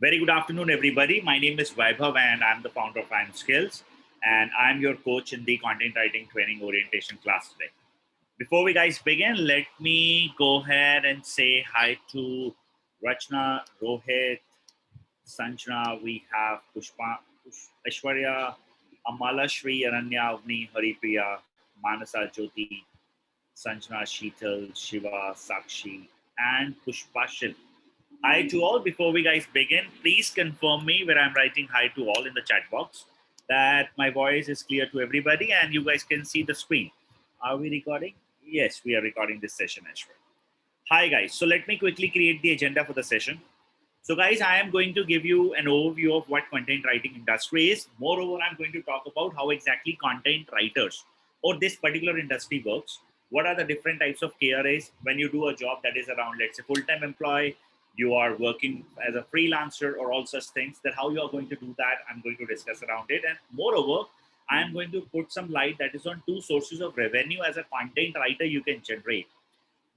Very good afternoon, everybody. My name is Vaibhav, and I'm the founder of IIM Skills, and I'm your coach in the content writing training orientation class today. Before we guys begin, let me go ahead and say hi to Rachna, Rohit, Sanjana. We have Pushpa, Aishwarya, Amala, Shri, Aranya, Avni, Haripriya, Manasa, Jyoti, Sanjana, Sheetal, Shiva, Sakshi, and Pushpashil. Hi to all. Before we guys begin, please confirm me where I'm writing hi to all in the chat box that my voice is clear to everybody and you guys can see the screen. Are we recording? Yes, we are recording this session as well. Hi guys. So let me quickly create the agenda for the session. So guys, I am going to give you an overview of what content writing industry is. Moreover, I'm going to talk about how exactly content writers or this particular industry works. What are the different types of KRAs when you do a job that is around, let's say, full-time employee, you are working as a freelancer or all such things, that how you are going to do that, I'm going to discuss around it. And moreover, I am going to put some light that is on two sources of revenue as a content writer you can generate.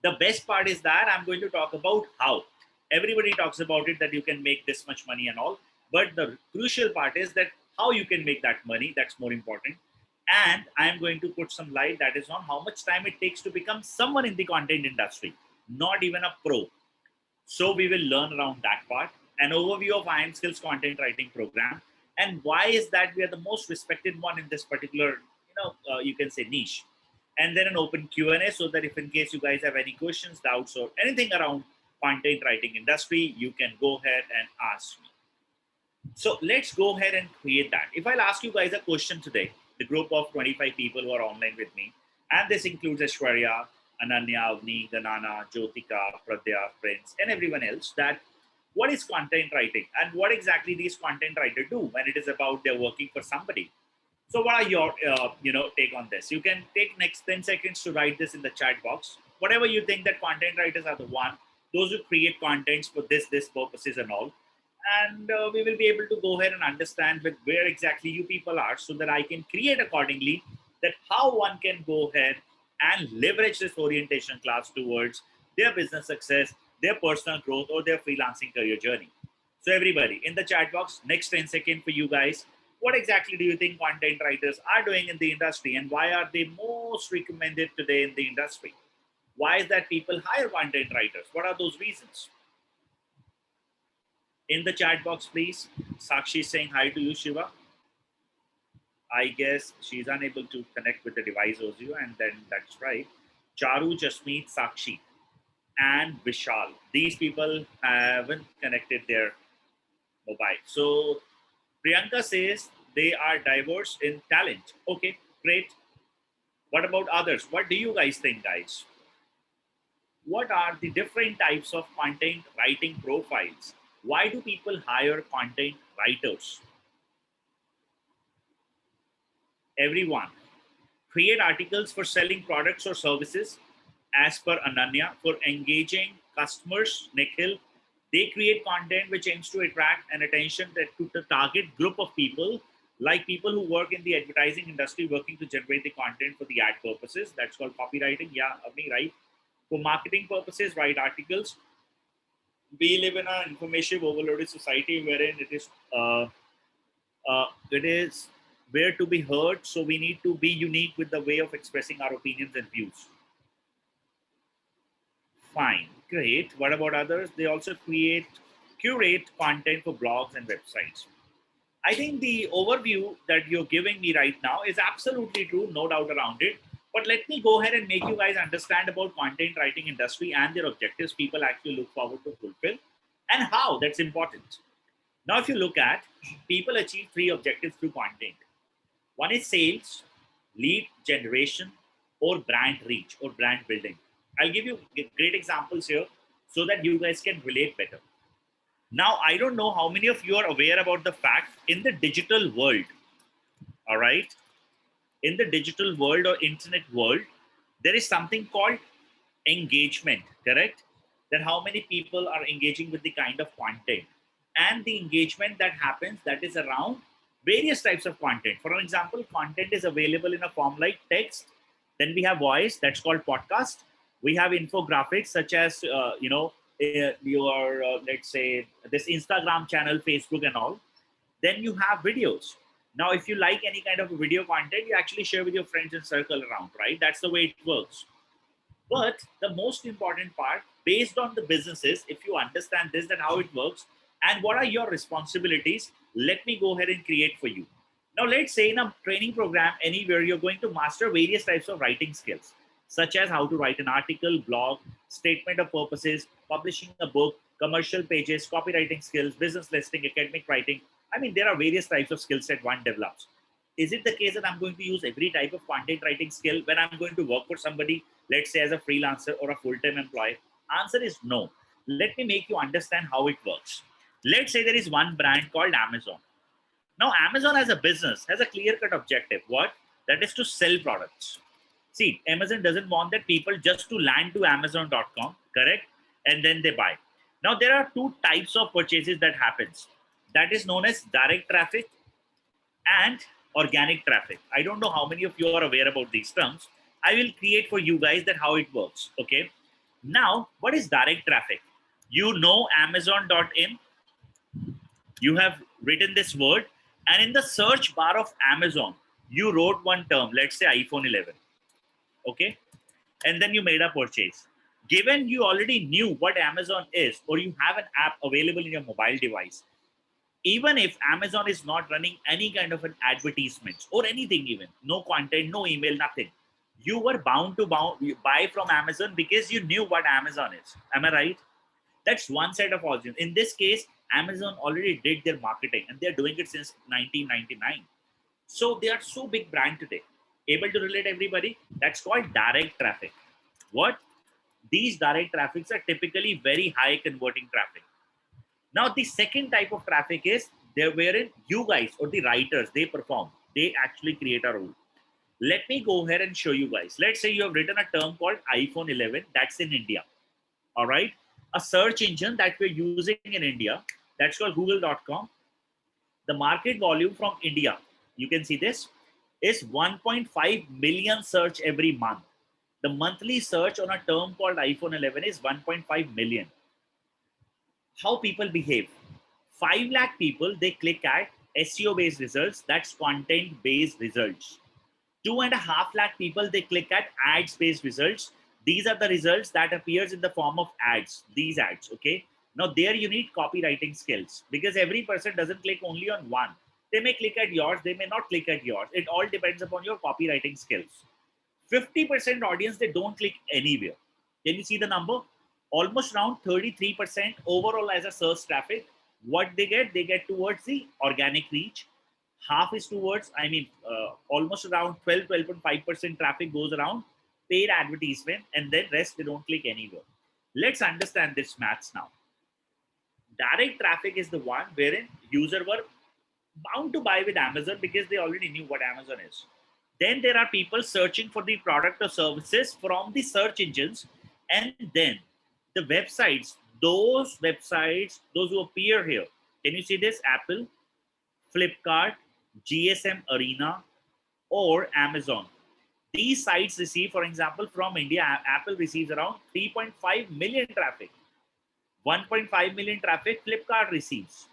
The best part is that I'm going to talk about how. Everybody talks about it that you can make this much money and all, but the crucial part is that how you can make that money, that's more important. And I'm going to put some light that is on how much time it takes to become someone in the content industry, not even a pro. So we will learn around that part, an overview of IIM Skills content writing program, and why is that we are the most respected one in this particular, you can say niche. And then an open Q&A so that if in case you guys have any questions, doubts, or anything around content writing industry, you can go ahead and ask me. So let's go ahead and create that. If I'll ask you guys a question today, the group of 25 people who are online with me, and this includes Ashwarya, Ananya, Avni, Ganana, Jyotika, Pradya, Prince, and everyone else, that what is content writing and what exactly these content writers do when it is about they're working for somebody. So what are your take on this? You can take next 10 seconds to write this in the chat box. Whatever you think that content writers are the one, those who create contents for this purposes and all. And we will be able to go ahead and understand with where exactly you people are so that I can create accordingly that how one can go ahead and leverage this orientation class towards their business success, their personal growth, or their freelancing career journey. So everybody in the chat box, next 10 seconds for you guys. What exactly do you think content writers are doing in the industry and why are they most recommended today in the industry? Why is that people hire content writers? What are those reasons? In the chat box, please. Sakshi is saying hi to you, Shiva. I guess she's unable to connect with the device audio, and then that's right. Charu, Jasmeet, Sakshi, and Vishal. These people haven't connected their mobile. So Priyanka says they are diverse in talent. Okay, great. What about others? What do you guys think, guys? What are the different types of content writing profiles? Why do people hire content writers? Everyone. Create articles for selling products or services as per Ananya for engaging customers. Nikhil, they create content which aims to attract an attention to the target group of people, like people who work in the advertising industry, working to generate the content for the ad purposes. That's called copywriting. Yeah, Avni, right? For marketing purposes, write articles. We live in an information overloaded society wherein it is where to be heard. So we need to be unique with the way of expressing our opinions and views. Fine, great. What about others? They also curate content for blogs and websites. I think the overview that you're giving me right now is absolutely true, no doubt around it. But let me go ahead and make you guys understand about content writing industry and their objectives people actually look forward to fulfill and how that's important. Now, if you look at, people achieve three objectives through content. One is sales, lead generation, or brand reach or brand building. I'll give you great examples here so that you guys can relate better. Now, I don't know how many of you are aware about the fact in the digital world, all right? In the digital world or internet world, there is something called engagement, correct? That how many people are engaging with the kind of content and the engagement that happens that is around various types of content. For example, content is available in a form like text. Then we have voice, that's called podcast. We have infographics such as, your let's say this Instagram channel, Facebook, and all. Then you have videos. Now, if you like any kind of video content, you actually share with your friends and circle around, right? That's the way it works. But the most important part, based on the businesses, if you understand this, that how it works, and what are your responsibilities, let me go ahead and create for you. Now, let's say in a training program, anywhere, you're going to master various types of writing skills, such as how to write an article, blog, statement of purposes, publishing a book, commercial pages, copywriting skills, business listing, academic writing. I mean, there are various types of skill set one develops. Is it the case that I'm going to use every type of content writing skill when I'm going to work for somebody, let's say as a freelancer or a full-time employee? Answer is no. Let me make you understand how it works. Let's say there is one brand called Amazon. Now, Amazon as a business has a clear-cut objective. What? That is to sell products. See, Amazon doesn't want that people just to land to Amazon.com, correct? And then they buy. Now, there are two types of purchases that happens. That is known as direct traffic and organic traffic. I don't know how many of you are aware about these terms. I will create for you guys that how it works. Okay. Now, what is direct traffic? You know Amazon.in. You have written this word, and in the search bar of Amazon, you wrote one term, let's say iPhone 11. Okay. And then you made a purchase. Given you already knew what Amazon is, or you have an app available in your mobile device, even if Amazon is not running any kind of an advertisements or anything, even no content, no email, nothing, you were bound to buy from Amazon because you knew what Amazon is. Am I right? That's one set of audience. In this case, Amazon already did their marketing and they're doing it since 1999. So they are so big brand today. Able to relate everybody? That's called direct traffic. What? These direct traffics are typically very high converting traffic. Now, the second type of traffic is there wherein you guys or the writers, they perform. They actually create a rule. Let me go ahead and show you guys. Let's say you have written a term called iPhone 11. That's in India. All right. A search engine that we're using in India, that's called google.com. The market volume from India, you can see this, is 1.5 million search every month. The monthly search on a term called iPhone 11 is 1.5 million. How people behave? 5 lakh people, they click at SEO based results, that's content based results. 2.5 lakh people, they click at ads based results. These are the results that appears in the form of ads, these ads. Okay. Now there you need copywriting skills, because every person doesn't click only on one. They may click at yours, they may not click at yours. It all depends upon your copywriting skills. 50% audience, they don't click anywhere. Can you see the number? Almost around 33% overall as a search traffic. What they get towards the organic reach. Half is towards, almost around 12.5% traffic goes around paid advertisement, and then rest they don't click anywhere. Let's understand this maths now. Direct traffic is the one wherein user were bound to buy with Amazon because they already knew what Amazon is. Then there are people searching for the product or services from the search engines, and then the websites, those who appear here. Can you see this? Apple, Flipkart, GSM Arena, or Amazon. These sites receive, for example, from India, Apple receives around 3.5 million traffic. 1.5 million traffic Flipkart receives.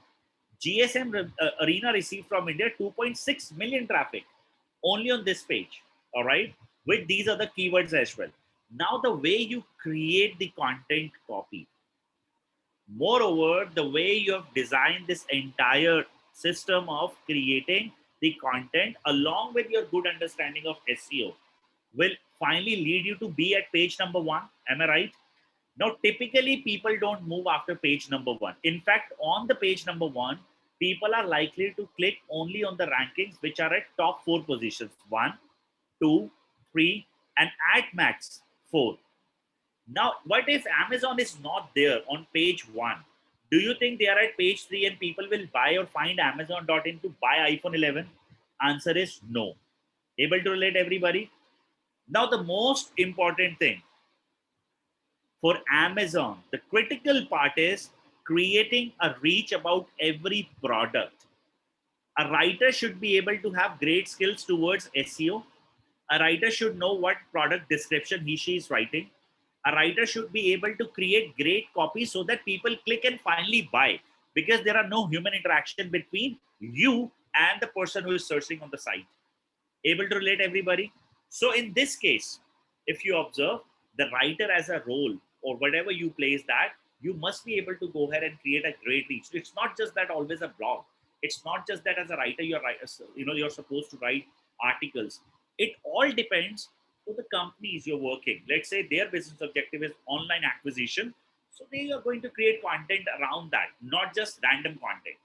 GSM Arena receives from India 2.6 million traffic only on this page. All right. With these other keywords as well. Now, the way you create the content copy, moreover, the way you have designed this entire system of creating the content along with your good understanding of SEO will finally lead you to be at page number 1. Am I right? Now, typically, people don't move after page number 1. In fact, on the page number 1, people are likely to click only on the rankings which are at top 4 positions. 1, 2, 3, and at max 4. Now, what if Amazon is not there on page 1? Do you think they are at page 3 and people will buy or find Amazon.in to buy iPhone 11? Answer is no. Able to relate, everybody? Now, the most important thing for Amazon, the critical part is creating a reach about every product. A writer should be able to have great skills towards SEO. A writer should know what product description she is writing. A writer should be able to create great copy so that people click and finally buy, because there are no human interaction between you and the person who is searching on the site. Able to relate, everybody? So in this case, if you observe the writer as a role or whatever you place that, you must be able to go ahead and create a great reach. So it's not just that always a blog. It's not just that as a writer you're supposed to write articles. It all depends on the companies you're working. Let's say their business objective is online acquisition, so they are going to create content around that, not just random content.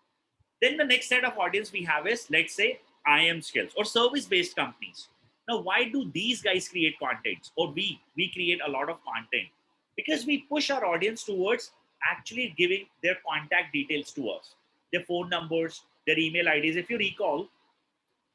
Then the next set of audience we have is, let's say, IIM skills or service-based companies. Now, why do these guys create content, or we create a lot of content? Because we push our audience towards actually giving their contact details to us, their phone numbers, their email IDs. If you recall,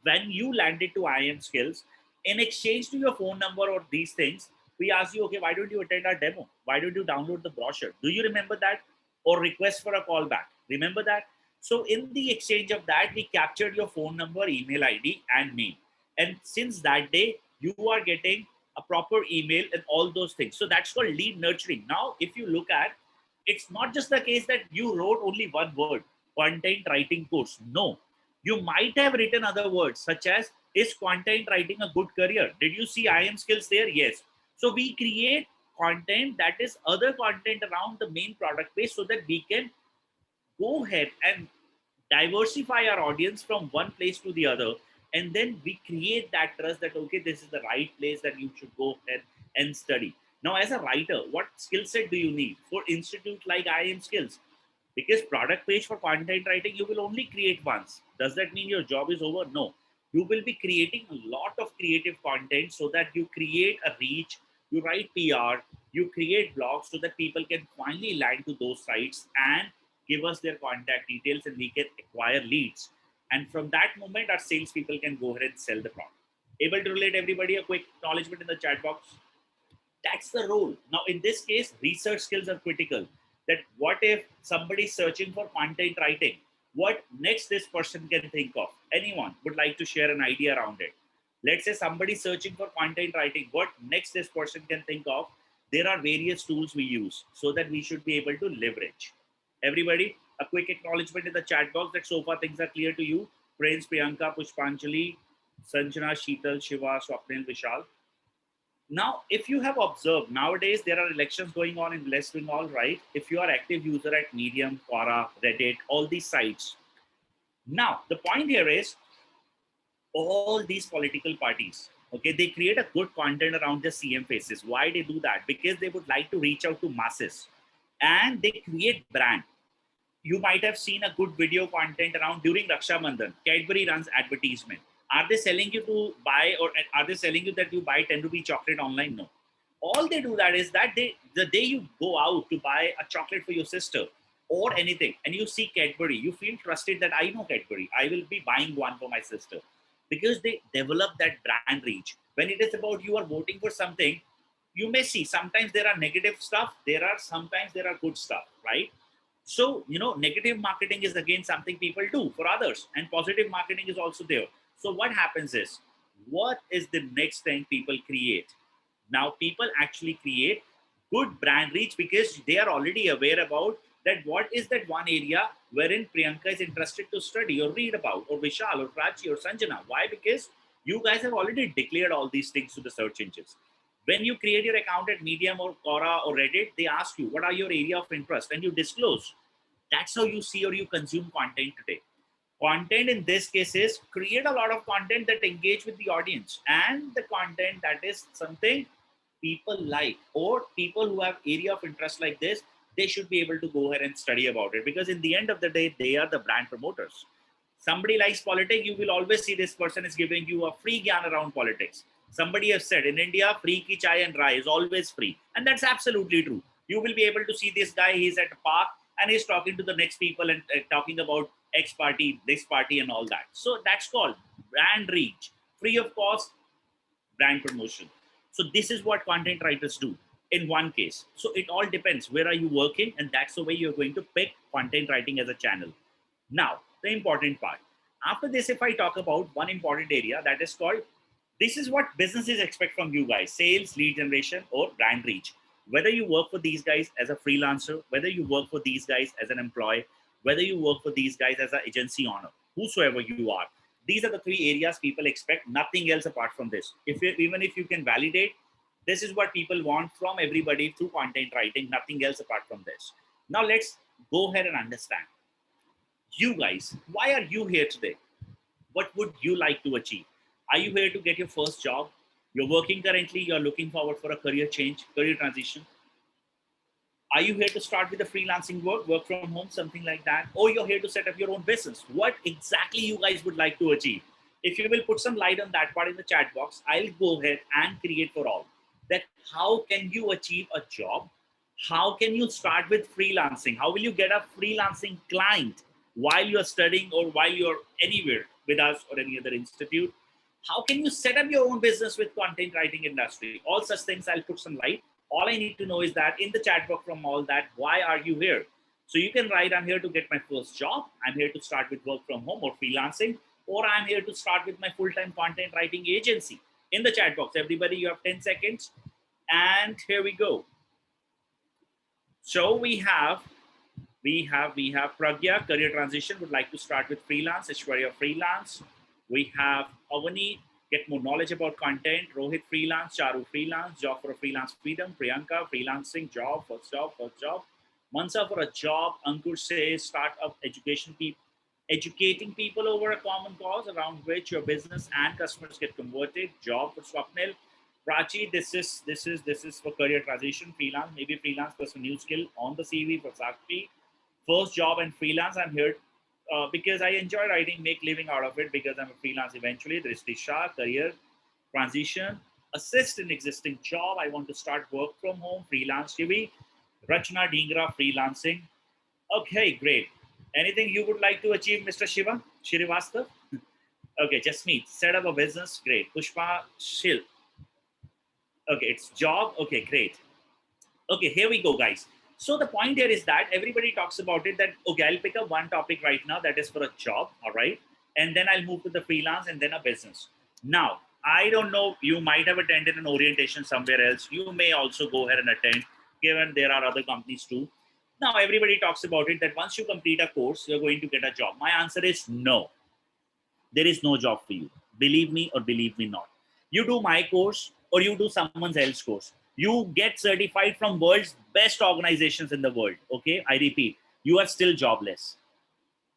when you landed to IIM skills, in exchange to your phone number or these things, we ask you, okay, why don't you attend our demo? Why don't you download the brochure? Do you remember that? Or request for a call back? Remember that? So in the exchange of that, we captured your phone number, email ID, and name. And since that day, you are getting a proper email and all those things. So that's called lead nurturing. Now, if you look at, it's not just the case that you wrote only one word, content writing course. No, you might have written other words such as, is content writing a good career? Did you see IIM skills there? Yes. So we create content that is other content around the main product page so that we can go ahead and diversify our audience from one place to the other. And then we create that trust that, okay, this is the right place that you should go ahead and study. Now, as a writer, what skill set do you need for institute like IIM skills? Because product page for content writing you will only create once. Does that mean your job is over? No, you will be creating a lot of creative content so that you create a reach, you write PR, you create blogs so that people can finally land to those sites and give us their contact details and we can acquire leads. And from that moment our salespeople can go ahead and sell the product. Able to relate, everybody? A quick acknowledgement in the chat box. That's the role. Now, in this case, research skills are critical. That what if somebody is searching for content writing? What next this person can think of? Anyone would like to share an idea around it? Let's say somebody searching for content writing. What next this person can think of? There are various tools we use so that we should be able to leverage. Everybody, a quick acknowledgement in the chat box that so far things are clear to you. Prince, Priyanka, Pushpanjali, Sanjana, Sheetal, Shiva, Swapnil, Vishal. Now, if you have observed, nowadays there are elections going on in West Bengal, right? If you are active user at Medium, Quora, Reddit, all these sites. Now, the point here is all these political parties, okay, they create a good content around the CM faces. Why they do that? Because they would like to reach out to masses and they create brand. You might have seen a good video content around during Raksha Bandhan. Cadbury runs advertisement. Are they selling you to buy, or are they selling you that you buy 10 rupee chocolate online? No. All they do that is that the day you go out to buy a chocolate for your sister or anything and you see Cadbury, you feel trusted that I know Cadbury. I will be buying one for my sister because they develop that brand reach. When it is about you are voting for something, you may see sometimes there are negative stuff. Sometimes there are good stuff, right? So, negative marketing is again something people do for others, and positive marketing is also there. So, what happens is, what is the next thing people create? Now, people actually create good brand reach because they are already aware about that what is that one area wherein Priyanka is interested to study or read about, or Vishal, or Prachi, or Sanjana. Why? Because you guys have already declared all these things to the search engines. When you create your account at Medium or Quora or Reddit, they ask you, what are your area of interest? And you disclose. That's how you see or you consume content today. Content in this case is create a lot of content that engage with the audience, and the content that is something people like, or people who have area of interest like this, they should be able to go ahead and study about it, because in the end of the day, they are the brand promoters. Somebody likes politics, you will always see this person is giving you a free gyan around politics. Somebody has said in India, free ki chai and rai is always free. And that's absolutely true. You will be able to see this guy, he's at a park and he's talking to the next people and talking about X party, this party and all that. So that's called brand reach, free of cost, brand promotion. So this is what content writers do in one case. So it all depends, where are you working, and that's the way you're going to pick content writing as a channel. Now, the important part. After this, if I talk about one important area, that is called, this is what businesses expect from you guys: sales, lead generation, or brand reach. Whether you work for these guys as a freelancer, whether you work for these guys as an employee, whether you work for these guys as an agency owner, whosoever you are, these are the three areas people expect, nothing else apart from this. Even if you can validate, this is what people want from everybody through content writing, nothing else apart from this. Now let's go ahead and understand. You guys, why are you here today? What would you like to achieve? Are you here to get your first job? You're working currently, you're looking forward for a career change, career transition. Are you here to start with the freelancing work from home, something like that? Or you're here to set up your own business? What exactly you guys would like to achieve? If you will put some light on that part in the chat box, I'll go ahead and create for all. That how can you achieve a job? How can you start with freelancing? How will you get a freelancing client while you're studying or while you're anywhere with us or any other institute? How can you set up your own business with content writing industry? All such things I'll put some light. All I need to know is that in the chat box from all that, why are you here? So you can write, I'm here to get my first job. I'm here to start with work from home or freelancing, or I'm here to start with my full-time content writing agency. In the chat box, everybody, you have 10 seconds. And here we go. So we have Pragya, career transition, would like to start with freelance. Ishwarya, freelance. We have Avani, get more knowledge about content. Rohit, freelance. Charu, freelance. Job for a freelance freedom. Priyanka, freelancing, job, first job. Mansa, for a job. Ankur says, start up educating people over a common cause around which your business and customers get converted. Job for Swapnil. Prachi, this is for career transition, freelance, maybe freelance plus a new skill on the CV for Sakti. First job and freelance, I'm here because I enjoy writing, make living out of it because I'm a freelance eventually. Drishti Shah, career transition, assist in existing job. I want to start work from home, freelance TV. Rachna Dhingra, freelancing. Okay, great. Anything you would like to achieve, Mr. Shiva? Shrivastava? Okay, just me. Set up a business. Great. Pushpa Shil. Okay, it's job. Okay, great. Okay, here we go, guys. So the point here is that everybody talks about it that, okay, I'll pick up one topic right now that is for a job, all right? And then I'll move to the freelance and then a business. Now, I don't know, you might have attended an orientation somewhere else. You may also go ahead and attend, given there are other companies too. Now, everybody talks about it that once you complete a course, you're going to get a job. My answer is no. There is no job for you. Believe me or believe me not. You do my course or you do someone else's course. You get certified from world's best organizations in the world. Okay, I repeat, you are still jobless.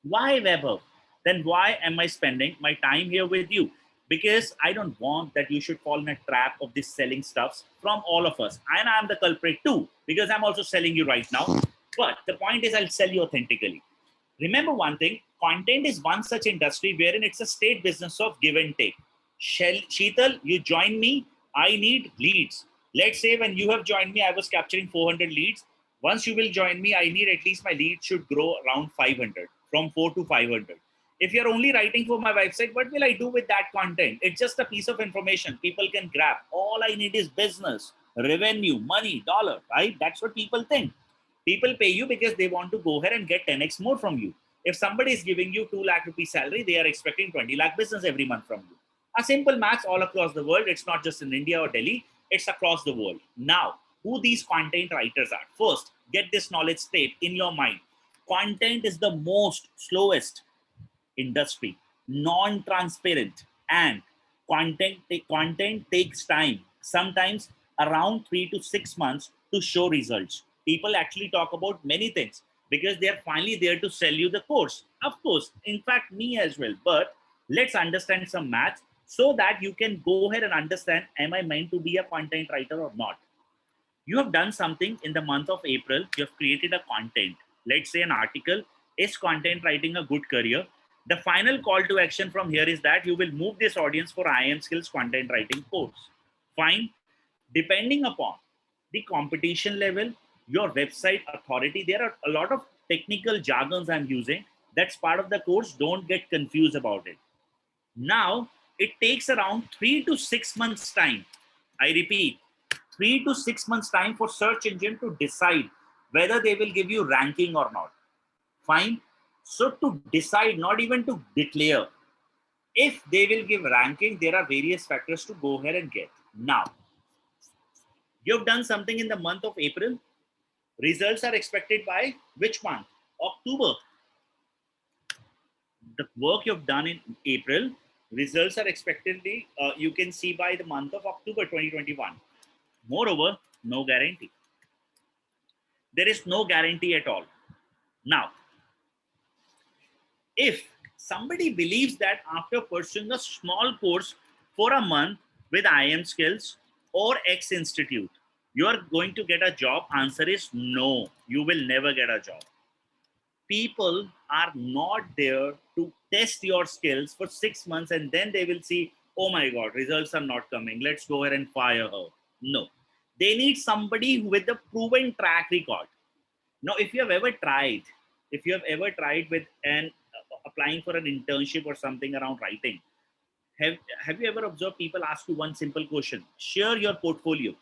Why, Weber? Then why am I spending my time here with you? Because I don't want that you should fall in a trap of this selling stuffs from all of us. And I'm the culprit too, because I'm also selling you right now. But the point is, I'll sell you authentically. Remember one thing, content is one such industry wherein it's a state business of give and take. Sheetal, you join me, I need leads. Let's say when you have joined me, I was capturing 400 leads. Once you will join me, I need at least my leads should grow around 500, from 4 to 500. If you're only writing for my website, what will I do with that content? It's just a piece of information people can grab. All I need is business, revenue, money, dollar, right? That's what people think. People pay you because they want to go ahead and get 10x more from you. If somebody is giving you 2 lakh rupees salary, they are expecting 20 lakh business every month from you. A simple maths all across the world. It's not just in India or Delhi. It's across the world. Now, who these content writers are? First, get this knowledge state in your mind. Content is the most slowest industry, non-transparent, and content takes time, sometimes around 3 to 6 months to show results. People actually talk about many things because they are finally there to sell you the course. Of course, in fact, me as well. But let's understand some maths so that you can go ahead and understand, am I meant to be a content writer or not? You have done something in the month of April. You have created a content. Let's say an article. Is content writing a good career? The final call to action from here is that you will move this audience for IIM Skills content writing course. Fine. Depending upon the competition level, your website authority, there are a lot of technical jargons I'm using. That's part of the course. Don't get confused about it. Now, it takes around 3 to 6 months time. I repeat, 3 to 6 months time for search engine to decide whether they will give you ranking or not. Fine. So to decide, not even to declare, if they will give ranking, there are various factors to go ahead and get. Now, You've done something in the month of April. Results are expected by which month? October. The work you've done in April, results are expectedly, you can see by the month of October 2021. Moreover, no guarantee. There is no guarantee at all. Now, if somebody believes that after pursuing a small course for a month with IIM skills or X institute, you are going to get a job, answer is no, you will never get a job. People are not there to test your skills for 6 months and then they will see, oh my God, results are not coming. Let's go ahead and fire her. No, they need somebody with a proven track record. Now, if you have ever tried, with an applying for an internship or something around writing, have you ever observed people ask you one simple question? Share your portfolio.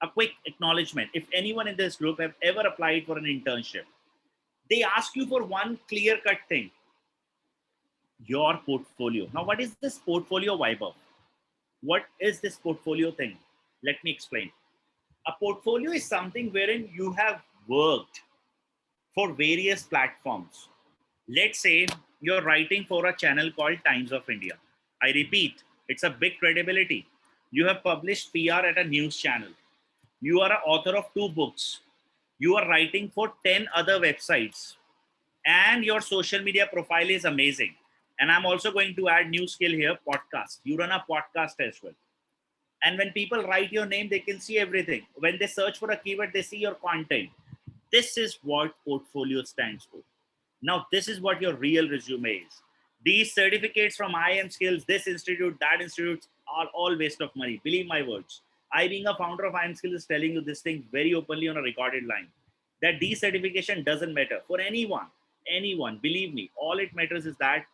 A quick acknowledgement. If anyone in this group have ever applied for an internship, they ask you for one clear cut thing: your portfolio. Now, what is this portfolio, Vaibhav? What is this portfolio thing? Let me explain. A portfolio is something wherein you have worked for various platforms. Let's say you're writing for a channel called Times of India. I repeat, it's a big credibility. You have published PR at a news channel. You are an author of 2 books. You are writing for 10 other websites. And your social media profile is amazing. And I'm also going to add new skill here, podcast. You run a podcast as well. And when people write your name, they can see everything. When they search for a keyword, they see your content. This is what portfolio stands for. Now, this is what your real resume is. These certificates from IIM Skills, this institute, that institute, are all waste of money. Believe my words. I, being a founder of IIM Skills, is telling you this thing very openly on a recorded line. That these certification doesn't matter for anyone. Anyone, believe me. All it matters is that,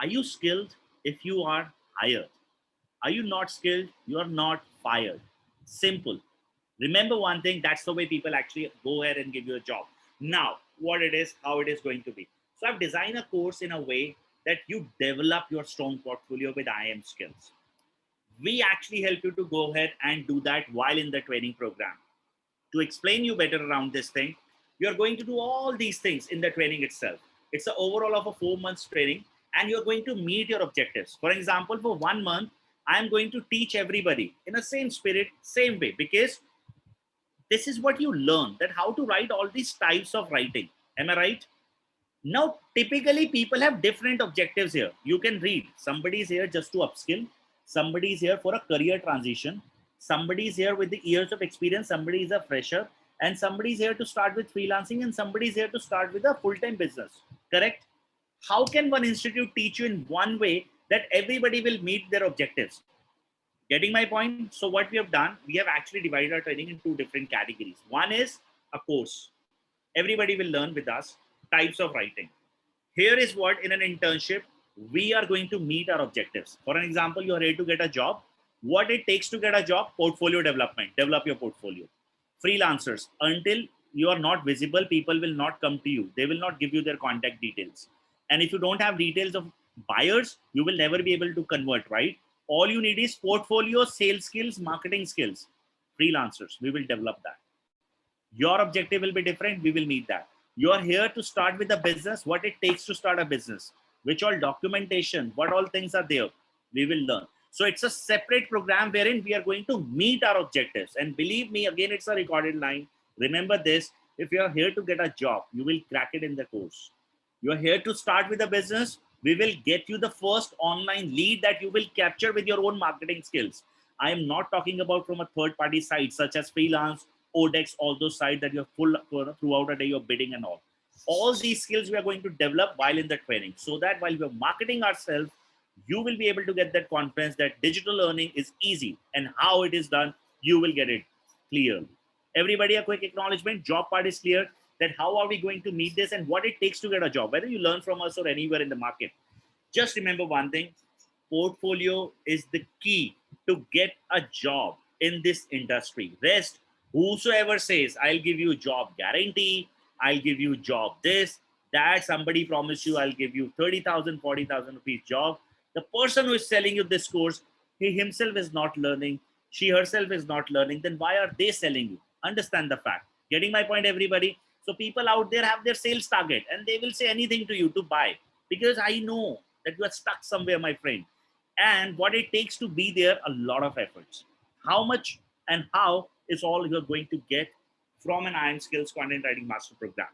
are you skilled? If you are, hired. Are you not skilled? You are not fired. Simple. Remember one thing, that's the way people actually go ahead and give you a job. Now, what it is, how it is going to be. So I've designed a course in a way that you develop your strong portfolio with IIM skills. We actually help you to go ahead and do that while in the training program. To explain you better around this thing, you're going to do all these things in the training itself. It's an overall of a 4 months training, and you're going to meet your objectives. For example, for 1 month, I'm going to teach everybody in the same spirit, same way, because this is what you learn, that how to write all these types of writing. Am I right? Now, typically people have different objectives here. You can read. Somebody is here just to upskill. Somebody is here for a career transition. Somebody is here with the years of experience. Somebody is a fresher. And somebody is here to start with freelancing. And somebody is here to start with a full-time business. Correct? How can one institute teach you in one way that everybody will meet their objectives? Getting my point? So what we have done, we have actually divided our training in 2 different categories. One is a course. Everybody will learn with us types of writing. Here is what in an internship, we are going to meet our objectives. For an example, you are ready to get a job. What it takes to get a job? Portfolio development. Develop your portfolio. Freelancers, until you are not visible, people will not come to you. They will not give you their contact details. And if you don't have details of buyers, you will never be able to convert, right? All you need is portfolio, sales skills, marketing skills. Freelancers, we will develop that. Your objective will be different. We will meet that. You are here to start with a business. What it takes to start a business, which all documentation, what all things are there, we will learn. So it's a separate program wherein we are going to meet our objectives. And believe me, again, it's a recorded line. Remember this, if you are here to get a job, you will crack it in the course. You are here to start with a business. We will get you the first online lead that you will capture with your own marketing skills. I am not talking about from a third party site such as Freelance, Odex, all those sites that you're full throughout a day, you're bidding and all. All these skills we are going to develop while in the training, so that while we're marketing ourselves, you will be able to get that confidence that digital learning is easy, and how it is done, you will get it clear. Everybody, a quick acknowledgement. Job part is clear, that how are we going to meet this and what it takes to get a job, whether you learn from us or anywhere in the market. Just remember one thing, portfolio is the key to get a job in this industry. Rest, whosoever says, I'll give you job guarantee, I'll give you job this, that, somebody promised you, I'll give you 30,000, 40,000 rupees job. The person who is selling you this course, he himself is not learning. she herself is not learning, then why are they selling you? Understand the fact. Getting my point, everybody? So people out there have their sales target and they will say anything to you to buy, because I know that you are stuck somewhere, my friend. And what it takes to be there, a lot of efforts. How much and how is all you're going to get from an IIM Skills Content Writing Master Program.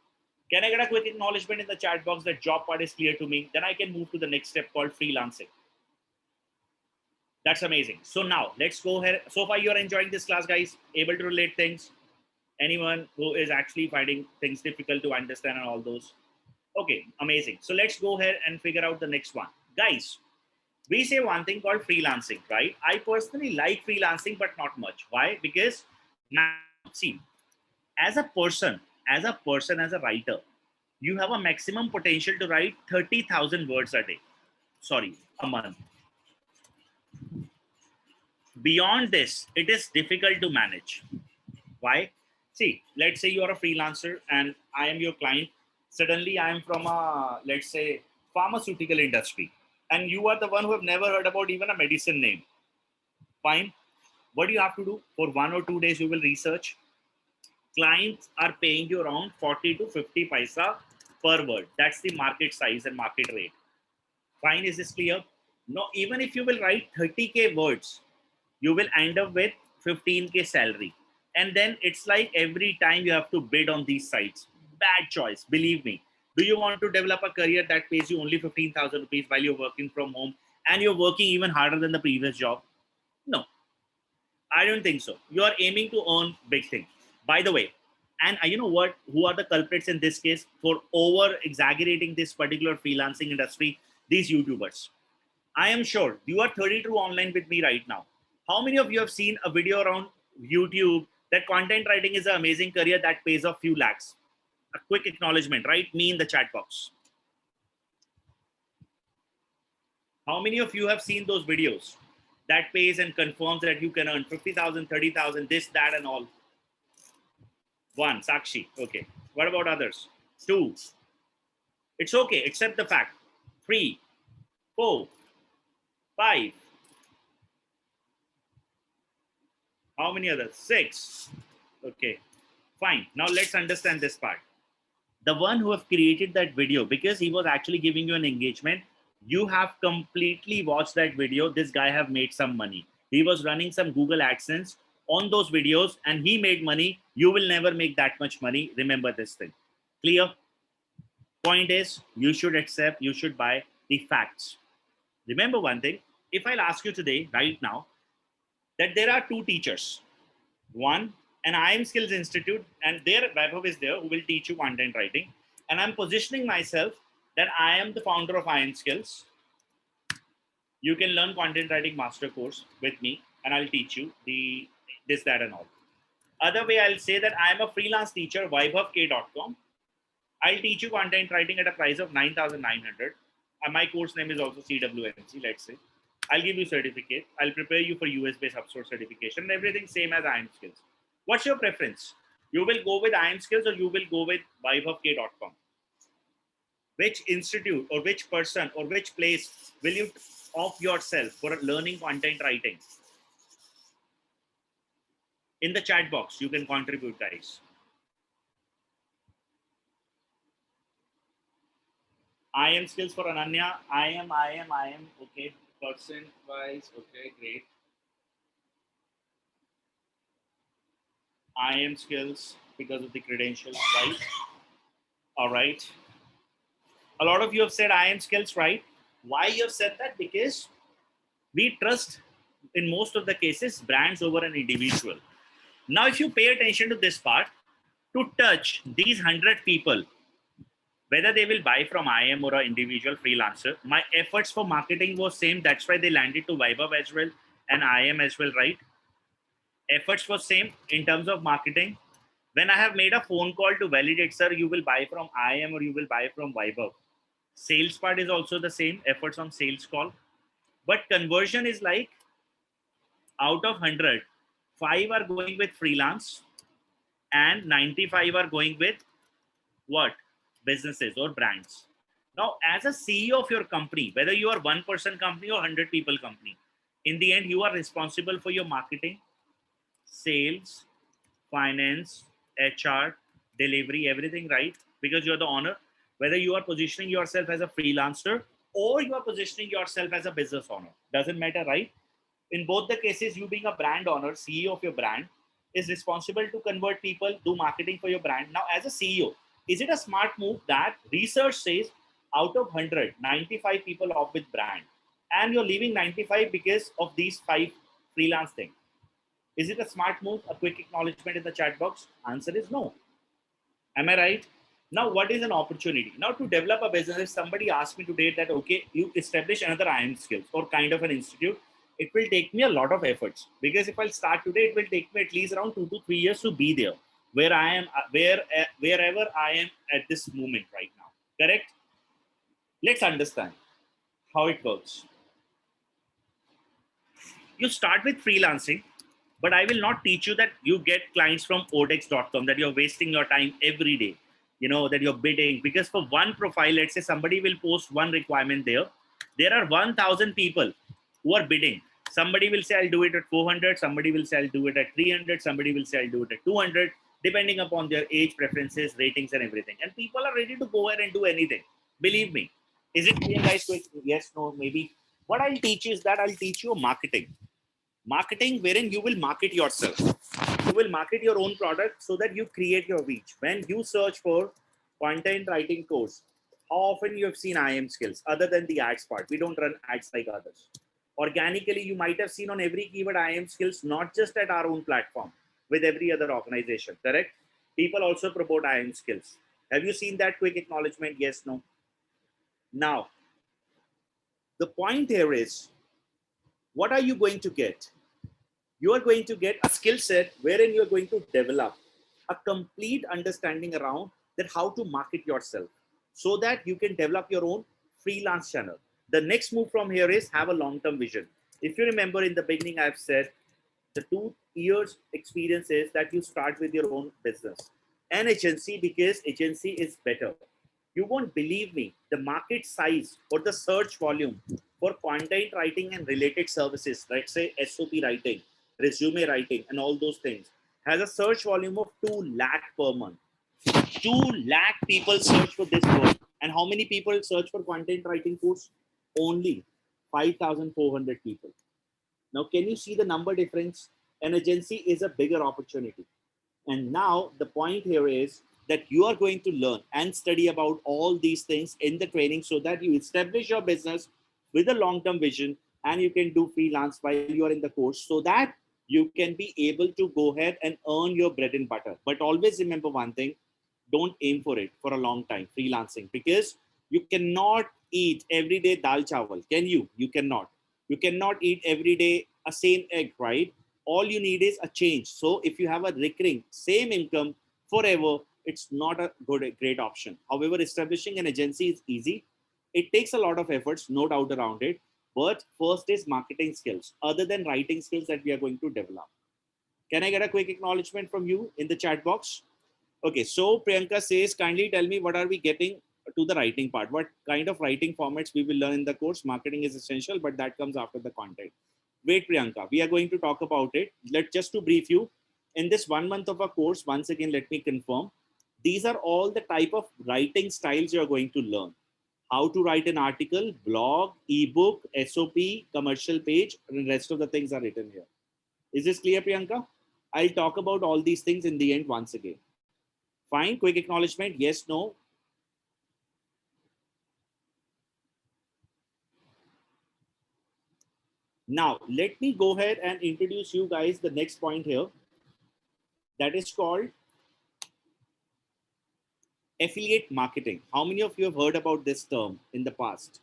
Can I get a quick acknowledgement in the chat box that job part is clear to me? Then I can move to the next step called freelancing. That's amazing. So now let's go ahead. So far, you're enjoying this class, guys. Able to relate things. Anyone who is actually finding things difficult to understand and all those. Okay, amazing. So let's go ahead and figure out the next one. Guys, we say one thing called freelancing, right? I personally like freelancing, but not much. Why? Because see, as a person, as a writer, you have a maximum potential to write 30,000 words a day. Sorry, a month. Beyond this, it is difficult to manage. Why? See, let's say you are a freelancer and I am your client. Suddenly I am from a, let's say, pharmaceutical industry. And you are the one who have never heard about even a medicine name. Fine. What do you have to do? For 1 or 2 days, you will research. Clients are paying you around 40 to 50 paisa per word. That's the market size and market rate. Fine. Is this clear? No, even if you will write 30K words, you will end up with 15K salary. And then it's like every time you have to bid on these sites. Bad choice, believe me. Do you want to develop a career that pays you only 15,000 rupees while you're working from home and you're working even harder than the previous job? No, I don't think so. You are aiming to earn big things. By the way, and you know what? Who are the culprits in this case for over exaggerating this particular freelancing industry? These YouTubers. I am sure you are 32 online with me right now. How many of you have seen a video around YouTube that content writing is an amazing career that pays a few lakhs? A quick acknowledgement, right? Me in the chat box. How many of you have seen those videos that pays and confirms that you can earn 50,000, 30,000, this, that, and all? One, Sakshi. Okay. What about others? Two. It's okay, accept the fact. Three, four, five. How many others? Six. Okay, fine. Now let's understand this part. The one who have created that video, because he was actually giving you an engagement, you have completely watched that video. This guy have made some money. He was running some Google AdSense on those videos and he made money. You will never make that much money. Remember this thing. Clear? Point is, you should accept, you should buy the facts. Remember one thing. If I'll ask you today, right now, that there are two teachers. One, an IIM Skills Institute, and there Vaibhav is there who will teach you content writing. And I'm positioning myself that I am the founder of IIM Skills. You can learn content writing master course with me, and I'll teach you the this, that, and all. Other way, I'll say that I am a freelance teacher, vaibhavk.com. I'll teach you content writing at a price of 9,900. And my course name is also CWMC, let's say. I'll give you certificate. I'll prepare you for US-based HubSpot certification and everything same as IIM Skills. What's your preference? You will go with IIM Skills or you will go with vaibhavk.com? Which institute or which person or which place will you off yourself for learning content writing? In the chat box, you can contribute, guys. IIM Skills for Ananya. IIM. Okay. Percent wise. Okay, great. IIM Skills because of the credentials, right? All right. A lot of you have said IIM Skills, right? Why you have said that? Because we trust in most of the cases brands over an individual. Now, if you pay attention to this part, to touch these 100 people, whether they will buy from IIM or an individual freelancer, my efforts for marketing was same. That's why they landed to Vaibhav as well and IIM as well, right? Efforts was same in terms of marketing. When I have made a phone call to validate, sir, you will buy from IIM or you will buy from Vaibhav. Sales part is also the same, efforts on sales call. But conversion is like out of 100, 5 are going with freelance and 95 are going with what? Businesses or brands. Now, as a CEO of your company, whether you are one person company or 100 people company, In the end, you are responsible for your marketing, sales, finance, HR, delivery, everything, right? Because you're the owner. Whether you are positioning yourself as a freelancer or you are positioning yourself as a business owner, doesn't matter, right? In both the cases, you being a brand owner, CEO of your brand, is responsible to convert people, do marketing for your brand. Now, as a CEO, is it a smart move that research says out of 100, 95 people opt with brand, and you're leaving 95 because of these five freelance things? Is it a smart move? A quick acknowledgement in the chat box. Answer is no. Am I right? Now, what is an opportunity? Now, to develop a business, if somebody asked me today that, okay, you establish another IIM skills or kind of an institute, it will take me a lot of efforts, because if I'll start today, it will take me at least around 2 to 3 years to be there where I am, wherever I am at this moment right now. Correct? Let's understand how it works. You start with freelancing, but I will not teach you that you get clients from odex.com, that you're wasting your time every day, that you're bidding. Because for one profile, let's say somebody will post one requirement there are 1,000 people who are bidding. Somebody will say, I'll do it at 400. Somebody will say, I'll do it at 300. Somebody will say, I'll do it at 200, depending upon their age, preferences, ratings, and everything. And people are ready to go ahead and do anything. Believe me. Is it clear, guys? Quick, yes, no, maybe. What I'll teach you is that I'll teach you marketing, wherein you will market yourself. You will market your own product so that you create your reach. When you search for content writing course, how often you have seen IIM skills other than the ads part? We don't run ads like others. Organically, you might have seen on every keyword IIM skills, not just at our own platform, with every other organization. Correct? People also promote IIM skills. Have you seen that? Quick acknowledgement? Yes, no. Now, the point here is, what are you going to get? You are going to get a skill set wherein you are going to develop a complete understanding around that how to market yourself, so that you can develop your own freelance channel. The next move from here is have a long-term vision. If you remember, in the beginning, I've said the 2 years experience is that you start with your own business, an agency, because agency is better. You won't believe me, the market size or the search volume for content writing and related services, let's say SOP writing, resume writing, and all those things, has a search volume of 2 lakh per month. 2 lakh people search for this course. And how many people search for content writing course? Only 5,400 people. Now, can you see the number difference? An agency is a bigger opportunity. And now the point here is that you are going to learn and study about all these things in the training, so that you establish your business with a long-term vision, and you can do freelance while you are in the course, so that you can be able to go ahead and earn your bread and butter. But always remember one thing, don't aim for it for a long time, freelancing, because you cannot eat every day dal chawal. Can you? You cannot. You cannot eat every day a same egg, right? All you need is a change. So if you have a recurring same income forever, it's not a great option. However, establishing an agency is easy. It takes a lot of efforts, no doubt around it. But first is marketing skills, other than writing skills, that we are going to develop. Can I get a quick acknowledgement from you in the chat box? Okay, so Priyanka says, kindly tell me, what are we getting to the writing part? What kind of writing formats we will learn in the course? Marketing is essential, but that comes after the content. Wait, Priyanka, we are going to talk about it. Just to brief you, in this 1 month of a course, once again, let me confirm, these are all the type of writing styles you're going to learn. How to write an article, blog, ebook, SOP, commercial page, and the rest of the things are written here. Is this clear, Priyanka? I'll talk about all these things in the end once again. Fine, quick acknowledgement, yes, no. Now, let me go ahead and introduce you guys the next point here, that is called affiliate marketing. How many of you have heard about this term in the past?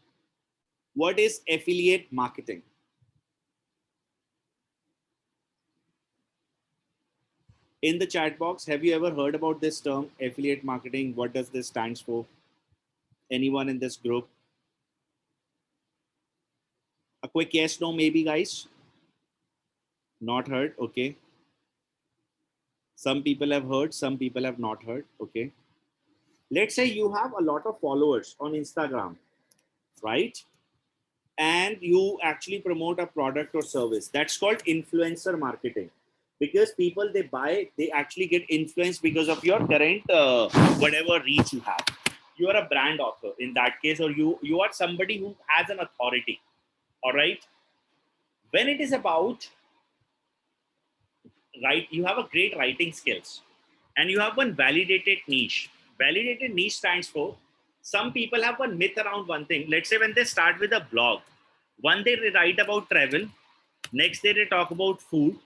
What is affiliate marketing? In the chat box, have you ever heard about this term, affiliate marketing? What does this stand for? Anyone in this group? A quick yes, no, maybe, guys. Not heard. Okay. Some people have heard, some people have not heard. Okay. Let's say you have a lot of followers on Instagram, right? and you actually promote a product or service. That's called influencer marketing, because people they buy, they actually get influenced because of your current whatever reach you have. You are a brand author in that case, or you are somebody who has an authority. All right. When it is about right, you have a great writing skills, and you have one validated niche. Validated niche stands for, some people have one myth around one thing. Let's say when they start with a blog, one day they write about travel, next day they talk about food,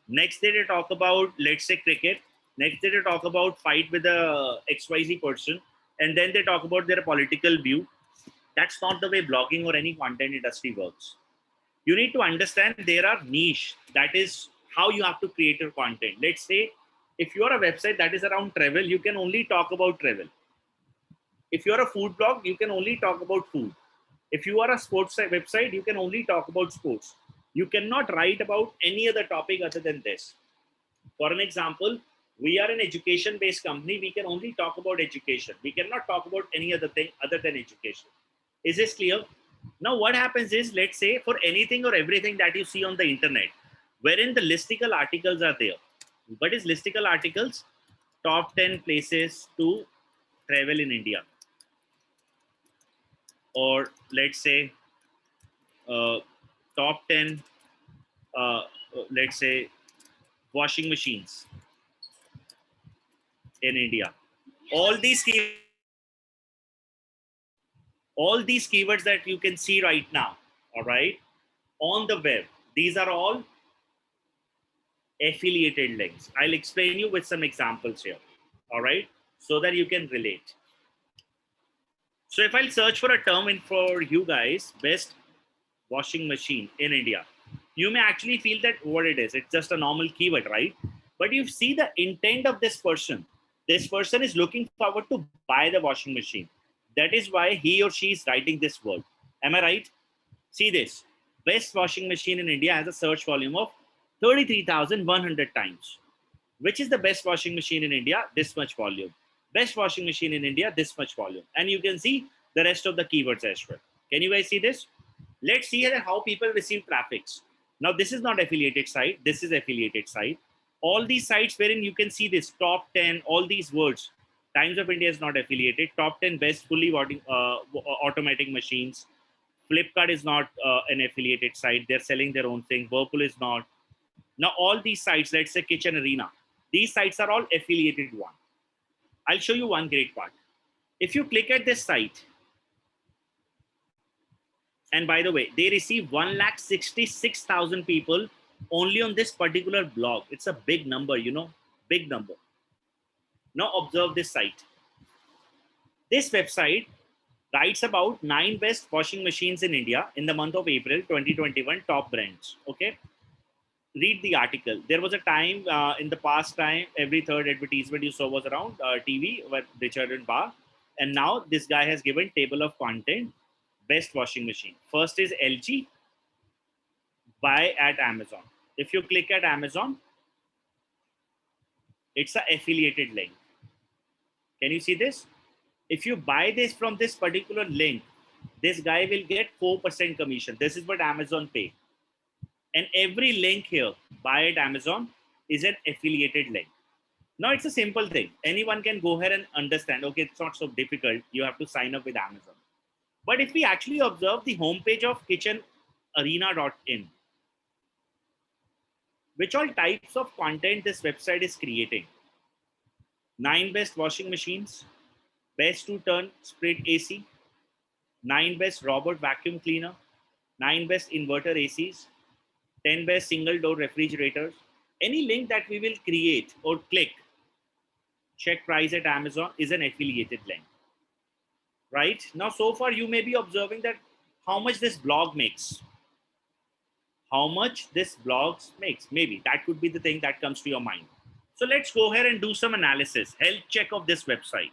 next day they talk about, let's say, cricket, next day they talk about fight with a XYZ person, and then they talk about their political view. That's not the way blogging or any content industry works. You need to understand there are niche. That is how you have to create your content. Let's say if you are a website that is around travel, you can only talk about travel. If you are a food blog, you can only talk about food. If you are a sports website, you can only talk about sports. You cannot write about any other topic other than this. For an example, we are an education based company. We can only talk about education. We cannot talk about any other thing other than education. Is this clear? Now, what happens is, let's say for anything or everything that you see on the internet, wherein the listicle articles are there. What is listicle articles? Top 10 places to travel in India. Or let's say uh, top 10, let's say, washing machines in India. All these keywords that you can see right now, all right, on the web, these are all affiliated links. I'll explain you with some examples here, all right, so that you can relate. So if I'll search for a term in for you guys, best washing machine in India, you may actually feel that what it is, it's just a normal keyword, right? But you see the intent of this person. This person is looking forward to buy the washing machine. That is why he or she is writing this word. Am I right? See this. Best washing machine in India has a search volume of 33,100 times. Which is the best washing machine in India? This much volume. Best washing machine in India, this much volume. And you can see the rest of the keywords as well. Can you guys see this? Let's see how people receive traffics. Now, this is not affiliated site. This is affiliated site. All these sites wherein you can see this top 10, all these words. Times of India is not affiliated. Top 10 best fully automatic machines. Flipkart is not an affiliated site. They're selling their own thing. Whirlpool is not. Now, all these sites, let's say Kitchen Arena, these sites are all affiliated one. I'll show you one great part. If you click at this site, and by the way, they receive 166,000 people only on this particular blog. It's a big number, big number. Now, observe this site. This website writes about 9 best washing machines in India in the month of April 2021, top brands. Okay. Read the article. There was a time in the past time, every third advertisement you saw was around TV, where Richard and Bar. And now this guy has given table of content, best washing machine. First is LG, buy at Amazon. If you click at Amazon, it's an affiliated link. Can you see this? If you buy this from this particular link, this guy will get 4% commission. This is what Amazon pay. And every link here, buy at Amazon, is an affiliated link. Now, it's a simple thing. Anyone can go ahead and understand, okay, it's not so difficult. You have to sign up with Amazon. But if we actually observe the homepage of kitchenarena.in, which all types of content this website is creating? 9 best washing machines, best to turn split AC, 9 best robot vacuum cleaner, 9 best inverter ACs, 10 best single door refrigerators. Any link that we will create or click, check price at Amazon, is an affiliated link. Right? Now, so far, you may be observing that how much this blog makes. How much this blog makes. Maybe that could be the thing that comes to your mind. So let's go ahead and do some analysis, health check of this website.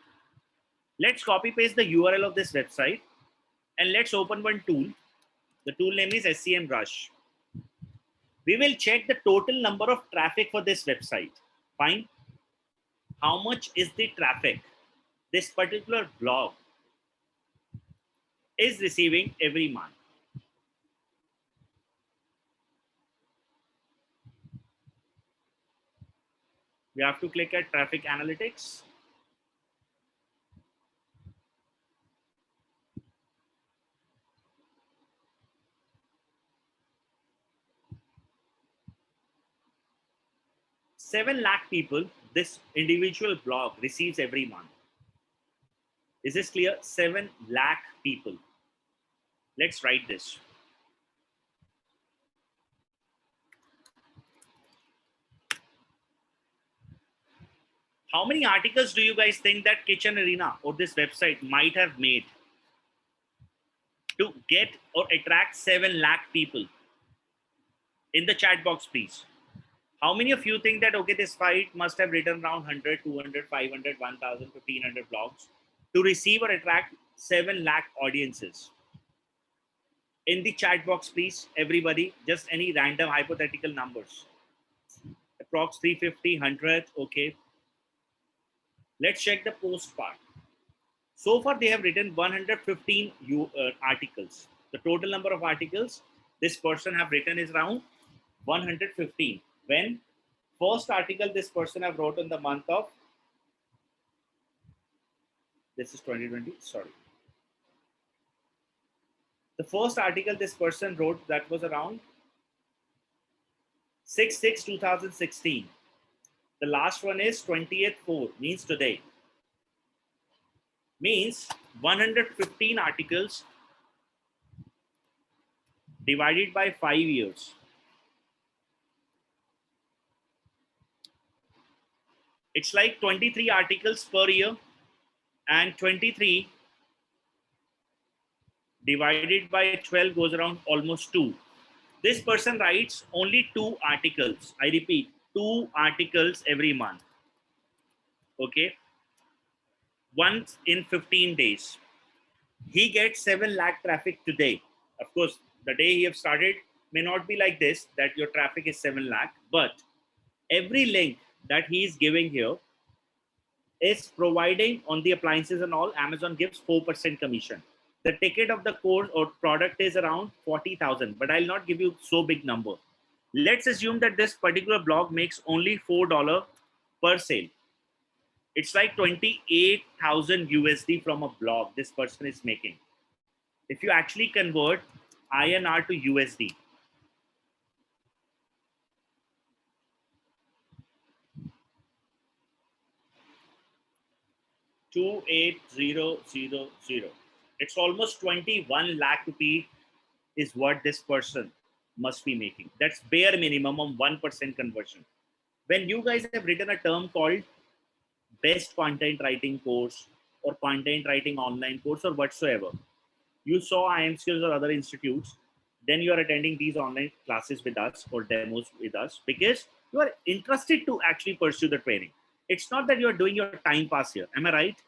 Let's copy paste the URL of this website and let's open one tool. The tool name is SCM Rush. We will check the total number of traffic for this website. Fine. How much is the traffic this particular blog is receiving every month? We have to click at traffic analytics. Seven lakh people this individual blog receives every month. Is this clear? 7 lakh people. Let's write this. How many articles do you guys think that Kitchen Arena or this website might have made to get or attract 7 lakh people? In the chat box, please. How many of you think that, okay, this site must have written around 100, 200, 500, 1000, 1500 blogs to receive or attract 7 lakh audiences? In the chat box, please, everybody, just any random hypothetical numbers. Approx 350, 100, okay. Let's check the post part. So far, they have written 115 articles. The total number of articles this person have written is around 115. When first article this person have wrote in the month of, this is 2020, sorry. The first article this person wrote, that was around 6/6/2016. The last one is 20th/4, means today. Means 115 articles divided by 5 years. It's like 23 articles per year, and 23 divided by 12 goes around almost 2. This person writes only 2 articles. I repeat, 2 articles every month. Okay. Once in 15 days. He gets 7 lakh traffic today. Of course, the day he have started may not be like this, that your traffic is 7 lakh, but every link that he is giving here is providing on the appliances and all. Amazon gives 4% commission. The ticket of the course or product is around 40,000, but I'll not give you so big number. Let's assume that this particular blog makes only $4 per sale. It's like 28,000 USD from a blog this person is making. If you actually convert INR to USD, $28,000. It's almost 21 lakh rupee is what this person must be making. That's bare minimum of 1% conversion. When you guys have written a term called best content writing course or content writing online course or whatsoever, you saw IIM Skills or other institutes, then you are attending these online classes with us or demos with us because you are interested to actually pursue the training. It's not that you are doing your time pass here. Am I right?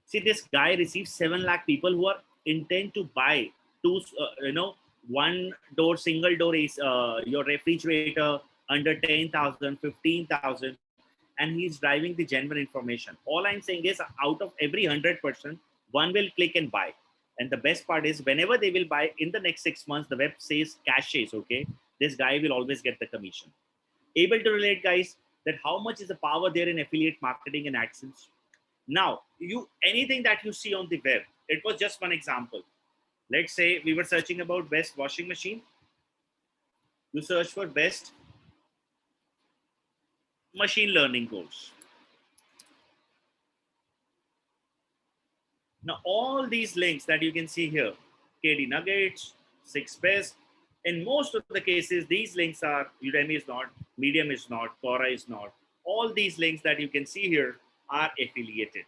See, this guy receives 7 lakh people who are intent to buy two, one door, single door is your refrigerator under 10,000, 15,000, and he's driving the genuine information. All I'm saying is out of every 100%, one will click and buy. And the best part is whenever they will buy in the next 6 months, the web says caches, okay? This guy will always get the commission. Able to relate, guys, that how much is the power there in affiliate marketing and AdSense? Now, anything that you see on the web, it was just one example. Let's say we were searching about best washing machine. You search for best machine learning course. Now, all these links that you can see here, KD Nuggets, 6 Best, in most of the cases, these links are Udemy is not, Medium is not, Quora is not. All these links that you can see here are affiliated.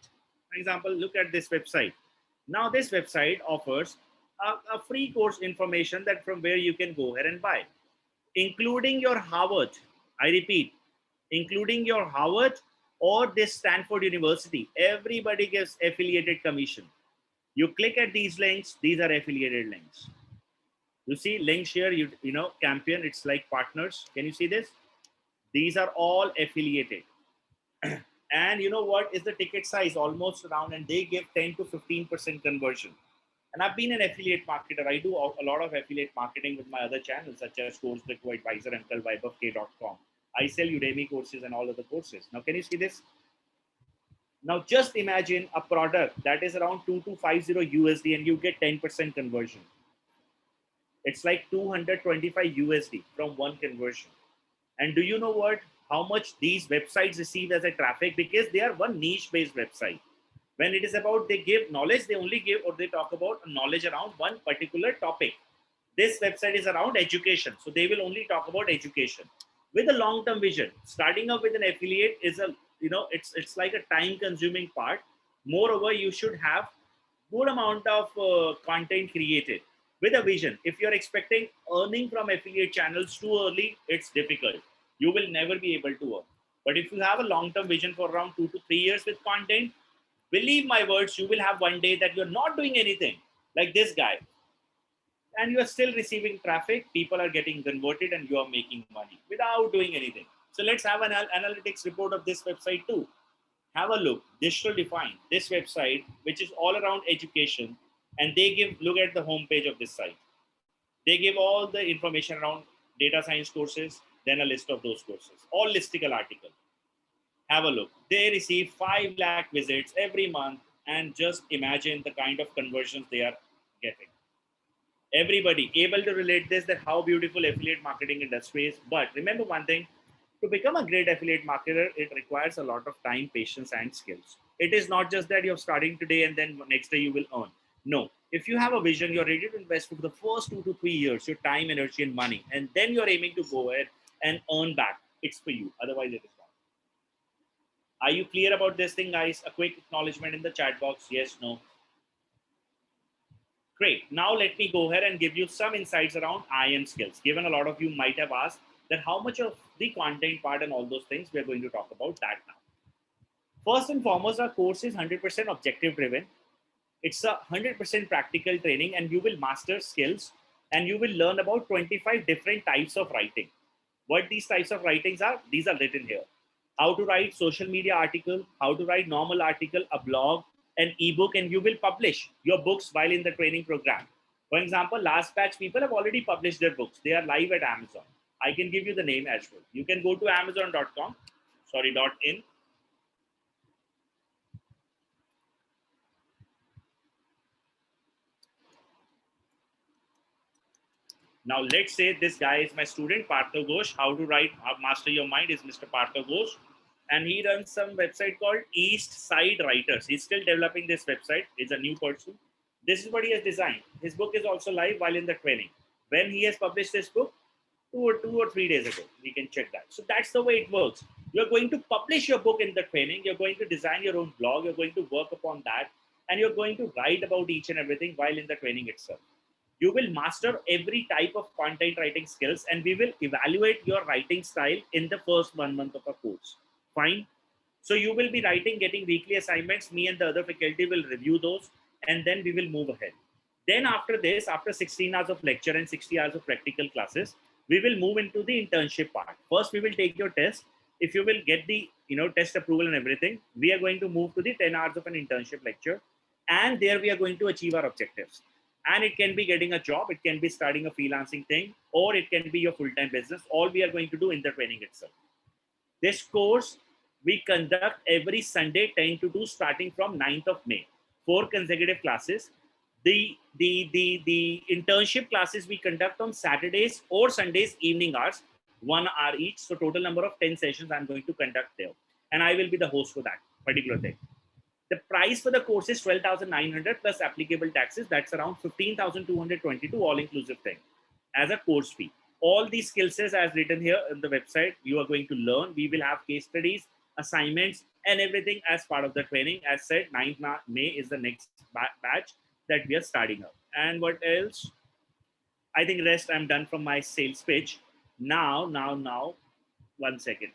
For example, look at this website. Now, this website offers a free course information that from where you can go ahead and buy, including your Harvard. I repeat, including your Harvard or this Stanford University. Everybody gives affiliated commission. You click at these links, these are affiliated links. You see links here, you know, Campion, it's like partners. Can you see this? These are all affiliated. And you know what is the ticket size? Almost around, and they give 10 to 15% conversion. And I've been an affiliate marketer. I do a lot of affiliate marketing with my other channels, such as Course Listicle, Advisor, UncleVibeofK.com. I sell Udemy courses and all other courses. Now, can you see this? Now, just imagine a product that is around 2250 USD and you get 10% conversion. It's like 225 USD from one conversion. And do you know what? How much these websites receive as a traffic? Because they are one niche-based website. When it is about they give knowledge, they only give or they talk about knowledge around one particular topic. This website is around education, so they will only talk about education with a long-term vision. Starting up with an affiliate is a it's like a time-consuming part. Moreover, you should have good amount of content created with a vision. If you're expecting earning from affiliate channels too early, it's difficult. You will never be able to earn. But if you have a long-term vision for around 2 to 3 years with content, believe my words, you will have one day that you're not doing anything like this guy and you are still receiving traffic. People are getting converted and you are making money without doing anything. So let's have an analytics report of this website too. Have a look. Digital Define, this website, which is all around education, and they give, look at the homepage of this site. They give all the information around data science courses, then a list of those courses, all listicle article. Have a look. They receive 5 lakh visits every month, and just imagine the kind of conversions they are getting. Everybody able to relate this, that how beautiful affiliate marketing industry is. But remember one thing, to become a great affiliate marketer, it requires a lot of time, patience, and skills. It is not just that you're starting today and then next day you will earn. No, if you have a vision, you're ready to invest for the first 2 to 3 years your time, energy, and money, and then you're aiming to go ahead and earn back. It's for you, otherwise it is not. Are you clear about this thing, guys? A quick acknowledgement in the chat box, yes, no. Great. Now let me go ahead and give you some insights around IIM skills. Given a lot of you might have asked that how much of the content part and all those things, we are going to talk about that now. First and foremost, our course is 100% objective driven. It's a 100% practical training, and you will master skills and you will learn about 25 different types of writing. What these types of writings are, these are written here. How to write social media article, how to write normal article, a blog, an ebook, and you will publish your books while in the training program. For example, last batch people have already published their books. They are live at Amazon. I can give you the name as well. You can go to amazon.com, sorry, .in. Now, let's say this guy is my student, Partha Ghosh. How to write, how master your mind is Mr. Partha Ghosh. And he runs some website called East Side Writers. He's still developing this website. He's a new person. This is what he has designed. His book is also live while in the training. When he has published this book, two or 3 days ago, we can check that. So that's the way it works. You're going to publish your book in the training. You're going to design your own blog. You're going to work upon that. And you're going to write about each and everything while in the training itself. You will master every type of content writing skills, and we will evaluate your writing style in the first 1 month of a course. Fine. So you will be writing, getting weekly assignments. Me and the other faculty will review those, and then we will move ahead. Then after this, after 16 hours of lecture and 60 hours of practical classes, we will move into the internship part. First, we will take your test. If you will get the test approval and everything, we are going to move to the 10 hours of an internship lecture, and there we are going to achieve our objectives. And it can be getting a job, it can be starting a freelancing thing, or it can be your full-time business. All we are going to do in the training itself. This course we conduct every Sunday 10 to 2 starting from 9th of May. 4 consecutive classes. The internship classes we conduct on Saturdays or Sundays evening hours, 1 hour each. So total number of 10 sessions I'm going to conduct there. And I will be the host for that particular thing. The price for the course is 12,900 plus applicable taxes. That's around 15,222 all-inclusive thing as a course fee. All these skill sets as written here on the website, you are going to learn. We will have case studies, assignments, and everything as part of the training. As said, 9th May is the next batch that we are starting up. And what else? I think rest I'm done from my sales pitch. Now, 1 second.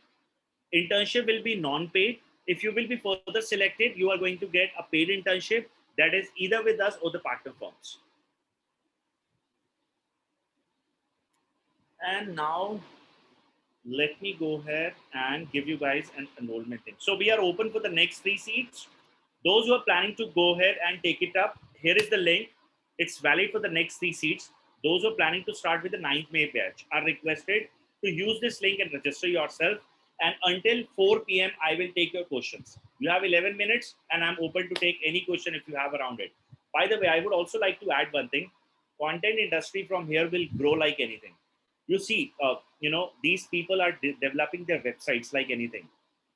Internship will be non-paid. If you will be further selected, you are going to get a paid internship that is either with us or the partner firms. And now let me go ahead and give you guys an enrollment thing. So we are open for the next 3 seats. Those who are planning to go ahead and take it up, here is the link. It's valid for the next 3 seats. Those who are planning to start with the 9th May batch are requested to use this link and register yourself. And until 4 p.m., I will take your questions. You have 11 minutes, and I'm open to take any question if you have around it. By the way, I would also like to add one thing. Content industry from here will grow like anything. You see, these people are developing their websites like anything.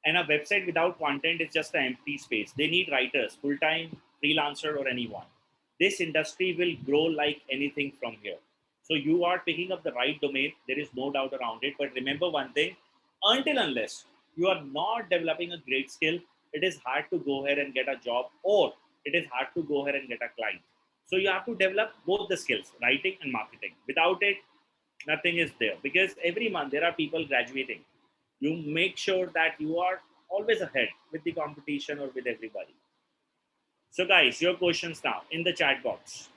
And a website without content is just an empty space. They need writers, full-time, freelancer, or anyone. This industry will grow like anything from here. So you are picking up the right domain. There is no doubt around it. But remember one thing, until unless you are not developing a great skill, it is hard to go ahead and get a job, or it is hard to go ahead and get a client. So you have to develop both the skills, writing and marketing. Without it, nothing is there, because every month there are people graduating. You make sure that you are always ahead with the competition or with everybody. So guys, your questions now in the chat box.